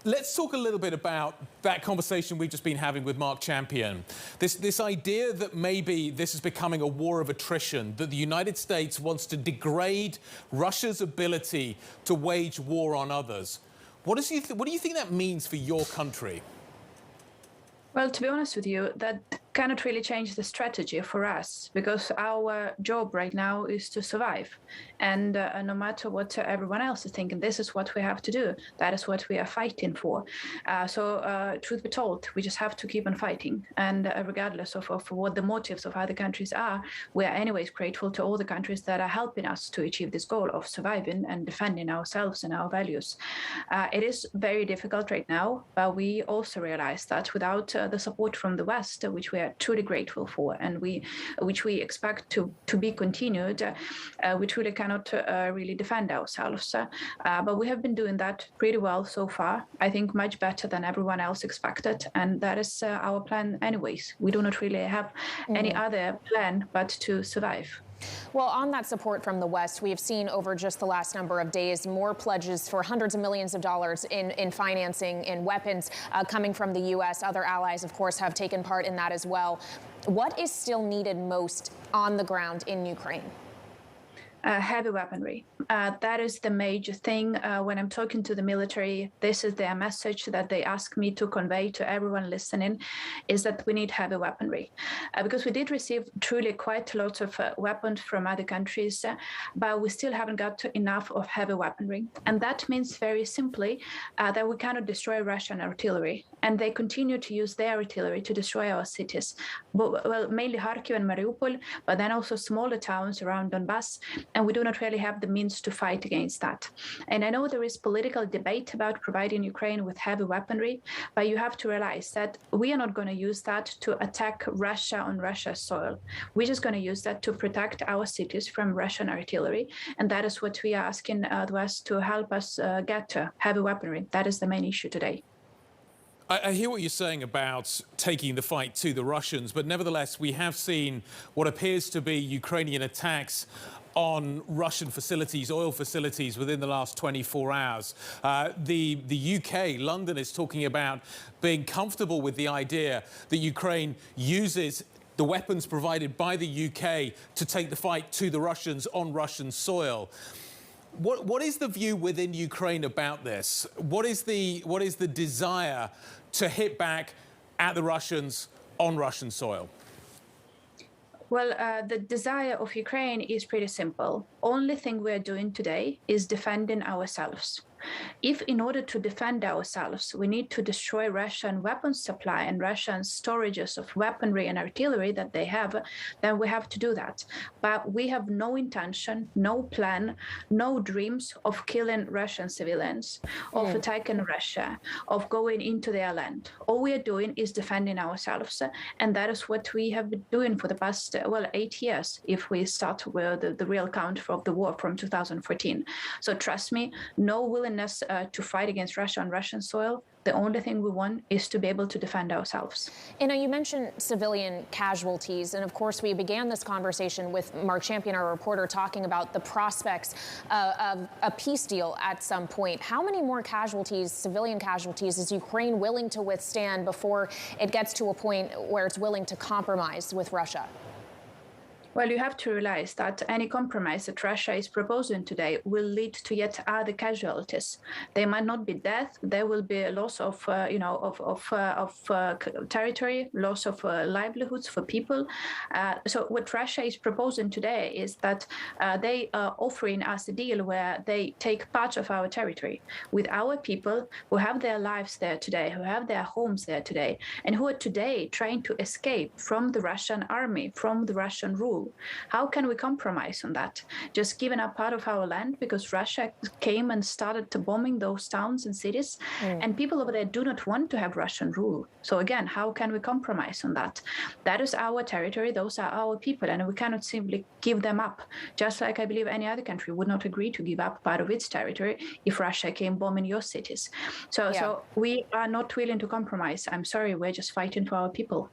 Let's talk a little bit about that conversation we've just been having with Mark Champion. This idea that maybe this is becoming a war of attrition, that the United States wants to degrade Russia's ability to wage war on others. What do you think that means for your country? Well, to be honest with you, that cannot really change the strategy for us, because our job right now is to survive. And no matter what everyone else is thinking, this is what we have to do. That is what we are fighting for. So truth be told, we just have to keep on fighting. And regardless of what the motives of other countries are, we are anyways grateful to all the countries that are helping us to achieve this goal of surviving and defending ourselves and our values. It is very difficult right now, but we also realize that without the support from the West, which we are truly grateful for, and which we expect to be continued, we truly cannot really defend ourselves. But we have been doing that pretty well so far. I think much better than everyone else expected, and that is our plan anyways. We do not really have any other plan but to survive. Well, on that support from the West, we have seen over just the last number of days more pledges for hundreds of millions of dollars in financing, in weapons coming from the U.S. Other allies, of course, have taken part in that as well. What is still needed most on the ground in Ukraine? Heavy weaponry. That is the major thing. When I'm talking to the military, this is their message that they ask me to convey to everyone listening, is that we need heavy weaponry. Because we did receive truly quite a lot of weapons from other countries, but we still haven't got enough of heavy weaponry. And that means very simply that we cannot destroy Russian artillery. And they continue to use their artillery to destroy our cities. Well, mainly Kharkiv and Mariupol, but then also smaller towns around Donbass. And we do not really have the means to fight against that. And I know there is political debate about providing Ukraine with heavy weaponry, but you have to realize that we are not going to use that to attack Russia on Russia's soil. We're just going to use that to protect our cities from Russian artillery. And that is what we are asking the West to help us get heavy weaponry. That is the main issue today. I hear what you're saying about taking the fight to the Russians, but nevertheless, we have seen what appears to be Ukrainian attacks on Russian facilities, oil facilities, within the last 24 hours. The UK, London, is talking about being comfortable with the idea that Ukraine uses the weapons provided by the UK to take the fight to the Russians on Russian soil. What is the view within Ukraine about this? What is the desire to hit back at the Russians on Russian soil? Well, the desire of Ukraine is pretty simple. Only thing we're doing today is defending ourselves. If in order to defend ourselves, we need to destroy Russian weapons supply and Russian storages of weaponry and artillery that they have, then we have to do that. But we have no intention, no plan, no dreams of killing Russian civilians, of attacking Russia, of going into their land. All we are doing is defending ourselves. And that is what we have been doing for the past, 8 years, if we start with the real count of the war from 2014. So trust me, no willingness to fight against Russia on Russian soil. The only thing we want is to be able to defend ourselves. You mentioned civilian casualties, and of course we began this conversation with Mark Champion, our reporter, talking about the prospects of a peace deal at some point. How many more casualties, civilian casualties, is Ukraine willing to withstand before it gets to a point where it's willing to compromise with Russia? Well, you have to realize that any compromise that Russia is proposing today will lead to yet other casualties. They might not be death. There will be a loss of, territory, loss of livelihoods for people. So what Russia is proposing today is that they are offering us a deal where they take part of our territory with our people who have their lives there today, who have their homes there today, and who are today trying to escape from the Russian army, from the Russian rule. How can we compromise on that? Just giving up part of our land because Russia came and started bombing those towns and cities, and people over there do not want to have Russian rule. So again, how can we compromise on that? That is our territory, those are our people, and we cannot simply give them up. Just like I believe any other country would not agree to give up part of its territory if Russia came bombing your cities. So we are not willing to compromise. I'm sorry, we're just fighting for our people.